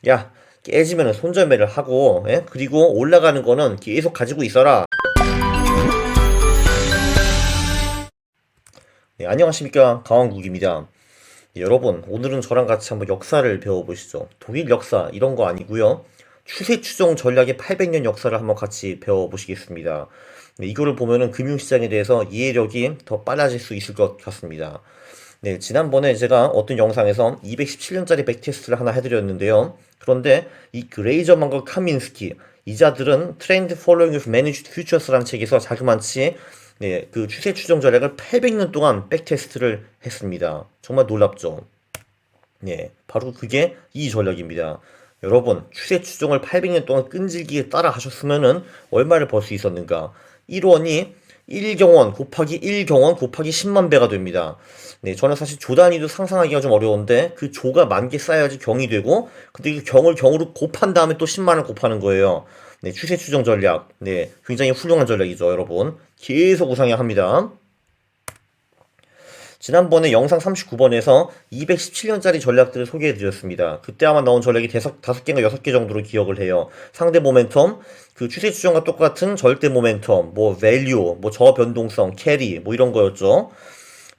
야, 깨지면은 손절매를 하고, 예? 그리고 올라가는 거는 계속 가지고 있어라. 네, 안녕하십니까. 강원국입니다. 네, 여러분, 오늘은 저랑 같이 한번 역사를 배워보시죠. 독일 역사, 이런 거 아니고요. 추세 추종 전략의 800년 역사를 한번 같이 배워보시겠습니다. 네, 이거를 보면은 금융시장에 대해서 이해력이 더 빨라질 수 있을 것 같습니다. 네, 지난번에 제가 어떤 영상에서 217년짜리 백테스트를 하나 해드렸는데요. 그런데 이 그레이저만과 카민스키, 이 자들은 트렌드 Following of Managed Futures라는 책에서 자그마치 그 추세 추정 전략을 800년 동안 백테스트를 했습니다. 정말 놀랍죠? 네, 바로 그게 이 전략입니다. 여러분, 추세 추종을 800년 동안 끈질기게 따라 하셨으면은 얼마를 벌 수 있었는가? 1원이 1경원 곱하기 1경원 곱하기 10만 배가 됩니다. 네, 저는 사실 조 단위도 상상하기가 좀 어려운데 그 조가 만 개 쌓여야지 경이 되고, 근데 그 경을 경으로 곱한 다음에 또 10만을 곱하는 거예요. 네, 추세 추정 전략. 네, 굉장히 훌륭한 전략이죠, 여러분. 계속 우상향 합니다. 지난번에 영상 39번에서 217년짜리 전략들을 소개해드렸습니다. 그때 아마 나온 전략이 5개인가 6개 정도로 기억을 해요. 상대 모멘텀, 그 추세 추정과 똑같은 절대 모멘텀, 뭐 밸류, 뭐 저변동성, 캐리, 뭐 이런 거였죠.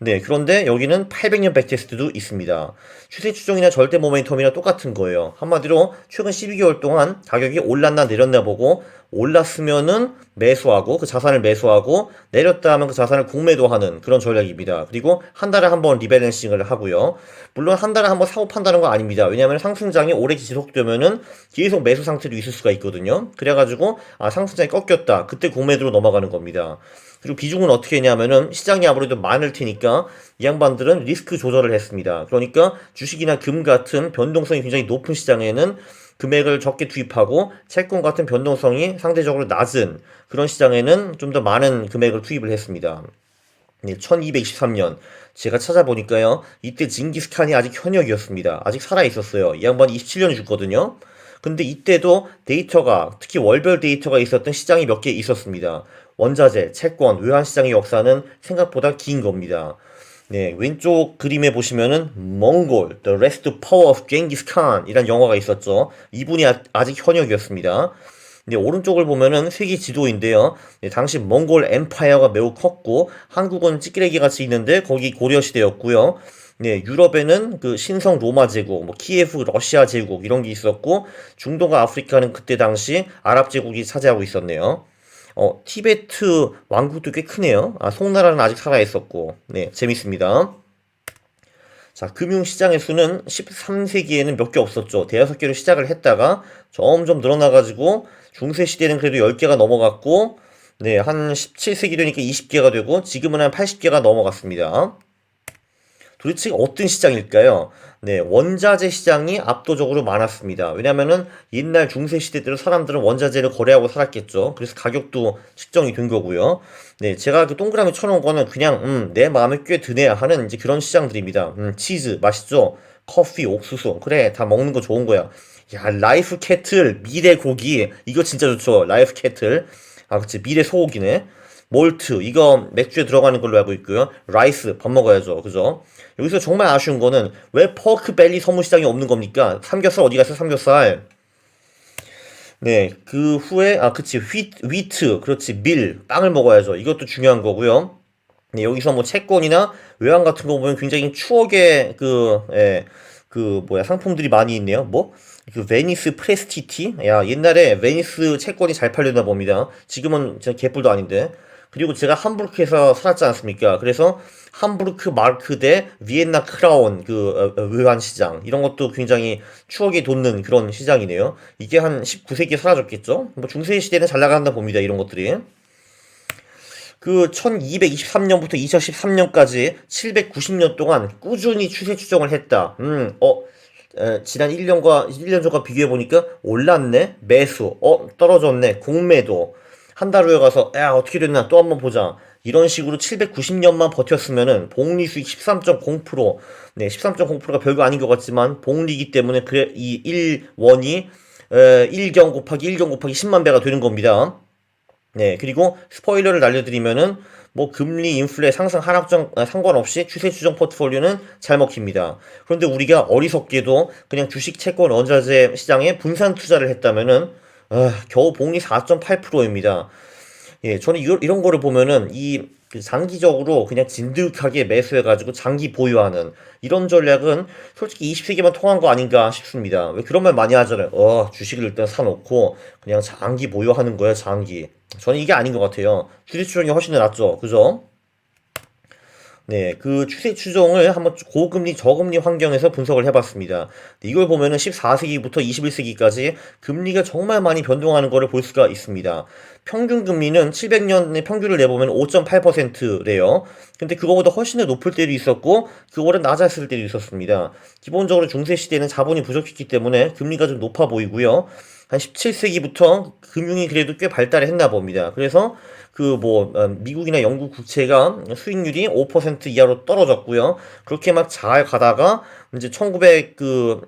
네, 그런데 여기는 800년 백테스트도 있습니다. 추세 추종이나 절대 모멘텀이나 똑같은 거예요. 한마디로 최근 12개월 동안 가격이 올랐나 내렸나 보고, 올랐으면은 매수하고 그 자산을 매수하고, 내렸다 하면 그 자산을 공매도하는 그런 전략입니다. 그리고 한 달에 한 번 리밸런싱을 하고요. 물론 한 달에 한 번 사고 판다는 거 아닙니다. 왜냐하면 상승장이 오래 지속되면은 계속 매수 상태로 있을 수가 있거든요. 그래가지고 상승장이 꺾였다, 그때 공매도로 넘어가는 겁니다. 그리고 비중은 어떻게 했냐면은 시장이 아무래도 많을 테니까 이 양반들은 리스크 조절을 했습니다. 그러니까 주식이나 금 같은 변동성이 굉장히 높은 시장에는 금액을 적게 투입하고, 채권 같은 변동성이 상대적으로 낮은 그런 시장에는 좀 더 많은 금액을 투입을 했습니다. 네, 1223년 제가 찾아보니까요, 이때 징기스칸이 아직 현역이었습니다. 아직 살아 있었어요. 이 양반이 27년이 죽거든요. 근데 이때도 데이터가, 특히 월별 데이터가 있었던 시장이 몇 개 있었습니다. 원자재, 채권, 외환시장의 역사는 생각보다 긴 겁니다. 네, 왼쪽 그림에 보시면은 몽골, The Last Power of Genghis Khan 이란 영화가 있었죠. 이분이 아직 현역이었습니다. 네, 오른쪽을 보면은 세계 지도인데요. 네, 당시 몽골 엠파이어가 매우 컸고, 한국은 찌끄레기 같이 있는데 거기 고려 시대였고요. 네, 유럽에는 그 신성 로마 제국, 뭐 키예프 러시아 제국 이런 게 있었고, 중동과 아프리카는 그때 당시 아랍 제국이 차지하고 있었네요. 티베트 왕국도 꽤 크네요. 송나라는 아직 살아있었고, 네, 재밌습니다. 자, 금융시장의 수는 13세기에는 몇 개 없었죠. 대여섯 개로 시작을 했다가 점점 늘어나가지고 중세시대는 그래도 10개가 넘어갔고, 네, 한 17세기 되니까 20개가 되고, 지금은 한 80개가 넘어갔습니다. 도대체 어떤 시장일까요? 네, 원자재 시장이 압도적으로 많았습니다. 왜냐면은 옛날 중세 시대 때로 사람들은 원자재를 거래하고 살았겠죠. 그래서 가격도 측정이 된 거고요. 네, 제가 그 동그라미 쳐놓은 거는 그냥 내 마음에 꽤 드네 하는 이제 그런 시장들입니다. 치즈 맛있죠? 커피, 옥수수, 그래, 다 먹는 거 좋은 거야. 야, 라이프 캐틀, 미래 고기, 이거 진짜 좋죠. 라이프 캐틀. 그치, 미래 소고기네. 몰트, 이거 맥주에 들어가는 걸로 알고 있고요. 라이스, 밥 먹어야죠. 그죠? 여기서 정말 아쉬운 거는 왜 퍼크밸리 서무시장이 없는 겁니까? 삼겹살 어디 갔어, 삼겹살? 네, 그 후에, 그치, 위트, 그렇지, 밀, 빵을 먹어야죠. 이것도 중요한 거고요. 네, 여기서 뭐 채권이나 외환 같은 거 보면 굉장히 추억의 상품들이 많이 있네요. 뭐? 그 베니스 프레스티티? 야, 옛날에 베니스 채권이 잘 팔렸나 봅니다. 지금은 진짜 개뿔도 아닌데. 그리고 제가 함부르크에서 살았지 않습니까? 그래서 함부르크 마르크 대 비엔나 크라운 외환 시장, 이런 것도 굉장히 추억이 돋는 그런 시장이네요. 이게 한 19세기에 사라졌겠죠? 뭐 중세 시대는 잘 나간다 봅니다. 이런 것들이. 그 1223년부터 2013년까지 790년 동안 꾸준히 추세 추정을 했다. 지난 1년 전과 비교해 보니까 올랐네. 매수. 떨어졌네. 공매도. 한 달 후에 가서 야, 어떻게 됐나 또 한번 보자. 이런 식으로 790년만 버텼으면은 복리 수익 13.0%. 네, 13.0%가 별거 아닌 것 같지만 복리이기 때문에 그래 이 1원이 1경 곱하기 10만 배가 되는 겁니다. 네, 그리고 스포일러를 날려드리면은 뭐 금리, 인플레, 상승, 하락장 상관없이 추세 추정 포트폴리오는 잘 먹힙니다. 그런데 우리가 어리석게도 그냥 주식, 채권, 원자재 시장에 분산 투자를 했다면은 겨우 복리 4.8%입니다. 예, 저는 이런 거를 보면은 그 장기적으로 그냥 진득하게 매수해가지고 장기 보유하는 이런 전략은 솔직히 20세기만 통한 거 아닌가 싶습니다. 왜 그런 말 많이 하잖아요. 주식을 일단 사놓고 그냥 장기 보유하는 거예요, 장기. 저는 이게 아닌 것 같아요. 주식 추정이 훨씬 더 낫죠. 그죠? 네, 그 추세 추종을 한번 고금리, 저금리 환경에서 분석을 해봤습니다. 이걸 보면은 14세기부터 21세기까지 금리가 정말 많이 변동하는 것을 볼 수가 있습니다. 평균 금리는 700년의 평균을 내보면 5.8%래요. 근데 그거보다 훨씬 더 높을 때도 있었고, 그거보다 낮았을 때도 있었습니다. 기본적으로 중세 시대는 자본이 부족했기 때문에 금리가 좀 높아 보이고요. 한 17세기부터 금융이 그래도 꽤 발달을 했나 봅니다. 그래서 미국이나 영국 국채가 수익률이 5% 이하로 떨어졌고요. 그렇게 막 잘 가다가 이제 20세기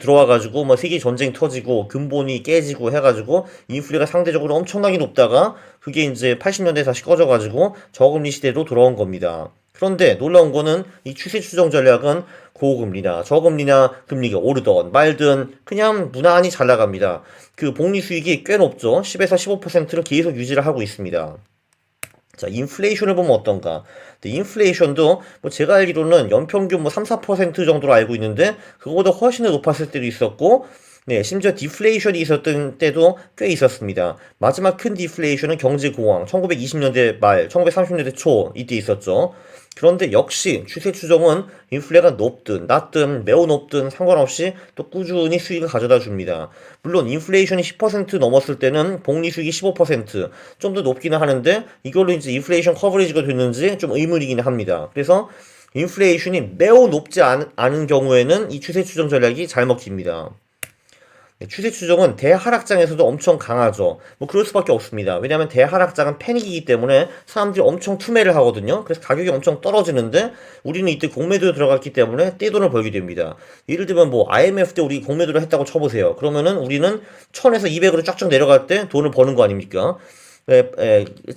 들어와가지고 뭐 세계 전쟁 터지고 근본이 깨지고 해가지고 인플레가 상대적으로 엄청나게 높다가 그게 이제 80년대에 다시 꺼져가지고 저금리 시대로 돌아온 겁니다. 그런데 놀라운 거는 이 추세 추정 전략은 고금리나 저금리나 금리가 오르던 말든 그냥 무난히 잘 나갑니다. 그 복리 수익이 꽤 높죠. 10에서 15%를 계속 유지를 하고 있습니다. 자, 인플레이션을 보면 어떤가? 인플레이션도 뭐 제가 알기로는 연평균 뭐 3, 4% 정도로 알고 있는데 그거보다 훨씬 더 높았을 때도 있었고 네, 심지어 디플레이션이 있었던 때도 꽤 있었습니다. 마지막 큰 디플레이션은 경제공황, 1920년대 말, 1930년대 초 이때 있었죠. 그런데 역시 추세 추정은 인플레가 높든 낮든 매우 높든 상관없이 또 꾸준히 수익을 가져다 줍니다. 물론 인플레이션이 10% 넘었을 때는 복리 수익이 15%, 좀 더 높기는 하는데 이걸로 이제 인플레이션 커버리지가 됐는지 좀 의문이긴 합니다. 그래서 인플레이션이 매우 높지 않은 경우에는 이 추세 추정 전략이 잘 먹힙니다. 추세 추종은 대하락장에서도 엄청 강하죠. 뭐 그럴 수밖에 없습니다. 왜냐하면 대하락장은 패닉이기 때문에 사람들이 엄청 투매를 하거든요. 그래서 가격이 엄청 떨어지는데 우리는 이때 공매도에 들어갔기 때문에 떼돈을 벌게 됩니다. 예를 들면 뭐 IMF 때 우리 공매도를 했다고 쳐보세요. 그러면은 우리는 1000에서 200으로 쫙쫙 내려갈 때 돈을 버는 거 아닙니까?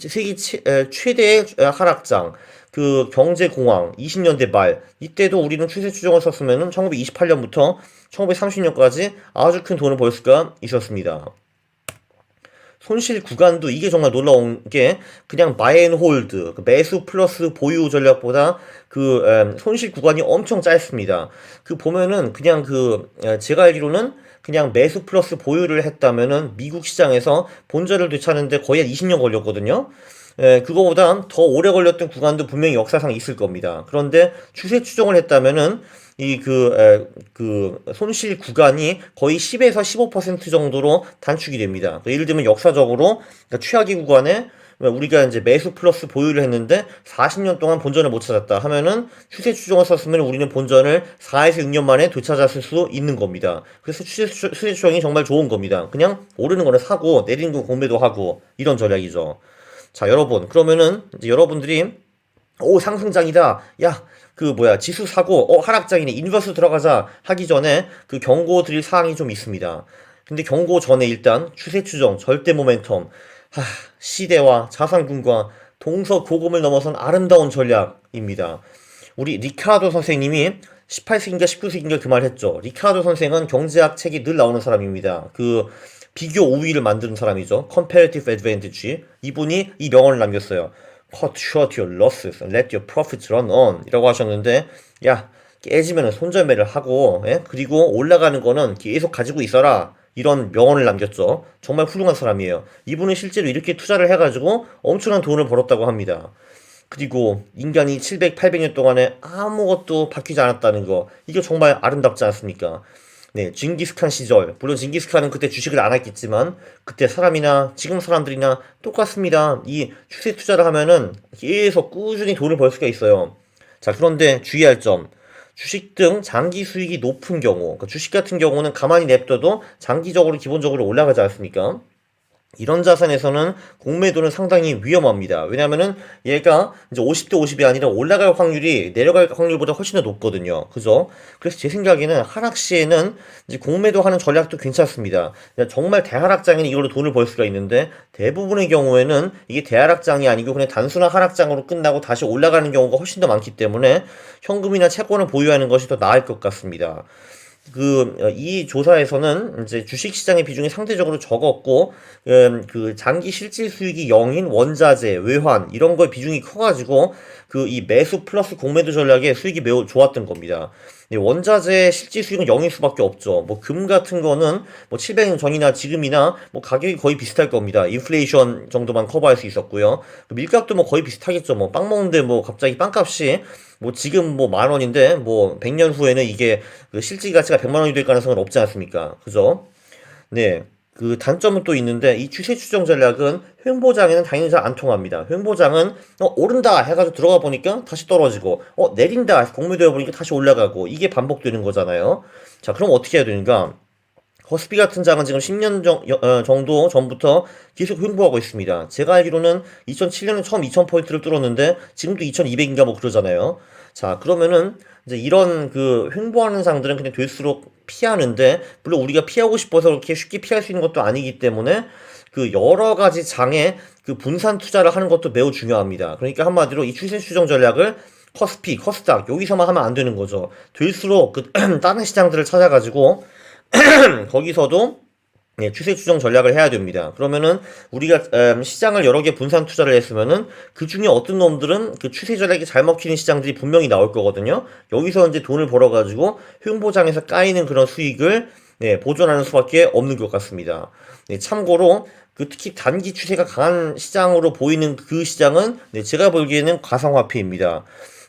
세계 최대의 하락장, 그 경제공황 20년대 말 이때도 우리는 추세 추종을 썼으면은 1928년부터 1930년까지 아주 큰 돈을 벌 수가 있었습니다. 손실 구간도 이게 정말 놀라운 게 그냥 바이 앤 홀드 매수 플러스 보유 전략보다 손실 구간이 엄청 짧습니다. 그 보면은 그냥 제가 알기로는 그냥 매수 플러스 보유를 했다면은 미국 시장에서 본전을 되찾는데 거의 한 20년 걸렸거든요. 그거보다 더 오래 걸렸던 구간도 분명히 역사상 있을 겁니다. 그런데 추세 추종을 했다면은 손실 구간이 거의 10에서 15% 정도로 단축이 됩니다. 예를 들면 역사적으로 그러니까 최악의 구간에 우리가 이제 매수 플러스 보유를 했는데 40년 동안 본전을 못 찾았다 하면은 추세 추종을 썼으면 우리는 본전을 4에서 6년 만에 되찾았을 수 있는 겁니다. 그래서 추세 추종이 정말 좋은 겁니다. 그냥 오르는 거는 사고 내리는 거 공매도 하고 이런 전략이죠. 자, 여러분, 그러면은 이제 여러분들이 상승장이다. 야, 지수 사고 하락장이네. 인버스 들어가자 하기 전에 그 경고 드릴 사항이 좀 있습니다. 근데 경고 전에 일단 추세 추정, 절대 모멘텀, 시대와 자산군과 동서고금을 넘어선 아름다운 전략입니다. 우리 리카르도 선생님이 18세기인가 19세기인가 그 말 했죠. 리카르도 선생은 경제학 책이 늘 나오는 사람입니다. 비교 우위를 만드는 사람이죠. Comparative Advantage. 이분이 이 명언을 남겼어요. Cut short your losses and let your profits run on. 이라고 하셨는데, 야, 깨지면 손절매를 하고, 그리고 올라가는 거는 계속 가지고 있어라. 이런 명언을 남겼죠. 정말 훌륭한 사람이에요. 이분은 실제로 이렇게 투자를 해가지고 엄청난 돈을 벌었다고 합니다. 그리고 인간이 700, 800년 동안에 아무것도 바뀌지 않았다는 거. 이게 정말 아름답지 않습니까? 네, 징기스칸 시절. 물론 징기스칸은 그때 주식을 안 했겠지만, 그때 사람이나 지금 사람들이나 똑같습니다. 이 추세 투자를 하면은 계속 꾸준히 돈을 벌 수가 있어요. 자, 그런데 주의할 점. 주식 등 장기 수익이 높은 경우, 그러니까 주식 같은 경우는 가만히 냅둬도 장기적으로 기본적으로 올라가지 않습니까? 이런 자산에서는 공매도는 상당히 위험합니다. 왜냐면은 얘가 이제 50대 50이 아니라 올라갈 확률이 내려갈 확률보다 훨씬 더 높거든요. 그죠? 그래서 제 생각에는 하락 시에는 이제 공매도 하는 전략도 괜찮습니다. 그냥 정말 대하락장에는 이걸로 돈을 벌 수가 있는데 대부분의 경우에는 이게 대하락장이 아니고 그냥 단순한 하락장으로 끝나고 다시 올라가는 경우가 훨씬 더 많기 때문에 현금이나 채권을 보유하는 것이 더 나을 것 같습니다. 이 조사에서는 이제 주식시장의 비중이 상대적으로 적었고, 그 장기 실질 수익이 0인 원자재, 외환, 이런 거의 비중이 커가지고, 이 매수 플러스 공매도 전략의 수익이 매우 좋았던 겁니다. 원자재 실질 수익은 0일 수밖에 없죠. 뭐, 금 같은 거는 뭐 700년 전이나 지금이나 뭐 가격이 거의 비슷할 겁니다. 인플레이션 정도만 커버할 수 있었고요. 밀값도 뭐 거의 비슷하겠죠. 뭐 빵 먹는데 뭐 갑자기 빵값이 뭐 지금 뭐 10,000원인데 뭐 100년 후에는 이게 그 실질 가치가 100만 원이 될 가능성은 없지 않습니까? 그죠? 네. 그 단점은 또 있는데 이 추세 추정 전략은 횡보장에는 당연히 잘 안 통합니다. 횡보장은 오른다 해가지고 들어가 보니까 다시 떨어지고 내린다 해서 공매도해 보니까 다시 올라가고 이게 반복되는 거잖아요. 자, 그럼 어떻게 해야 되는가? 코스피 같은 장은 지금 10년 정도 전부터 계속 횡보하고 있습니다. 제가 알기로는 2007년에 처음 2000포인트를 뚫었는데 지금도 2200인가 뭐 그러잖아요. 자, 그러면은 이제 이런 횡보하는 장들은 그냥 될수록 피하는데 물론 우리가 피하고 싶어서 그렇게 쉽게 피할 수 있는 것도 아니기 때문에 여러 가지 장에 분산 투자를 하는 것도 매우 중요합니다. 그러니까 한마디로 이 추세 추정 전략을 코스피, 코스닥 여기서만 하면 안 되는 거죠. 될수록 다른 시장들을 찾아가지고 거기서도 추세 추정 전략을 해야 됩니다. 그러면은 우리가 시장을 여러 개 분산 투자를 했으면은 그 중에 어떤 놈들은 그 추세 전략이 잘 먹히는 시장들이 분명히 나올 거거든요. 여기서 이제 돈을 벌어가지고 횡보장에서 까이는 그런 수익을 보존하는 수밖에 없는 것 같습니다. 참고로 특히 단기 추세가 강한 시장으로 보이는 그 시장은 제가 보기에는 가상화폐입니다.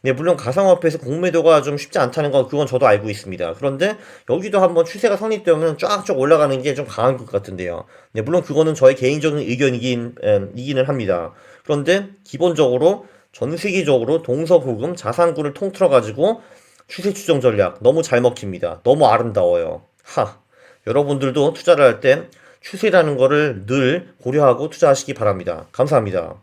네, 물론 가상화폐에서 공매도가 좀 쉽지 않다는 건 그건 저도 알고 있습니다. 그런데 여기도 한번 추세가 성립되면 쫙쫙 올라가는 게 좀 강한 것 같은데요. 네, 물론 그거는 저의 개인적인 이기는 합니다. 그런데 기본적으로 전 세계적으로 동서고금 자산구를 통틀어 가지고 추세 추정 전략 너무 잘 먹힙니다. 너무 아름다워요. 여러분들도 투자를 할 때 추세라는 거를 늘 고려하고 투자하시기 바랍니다. 감사합니다.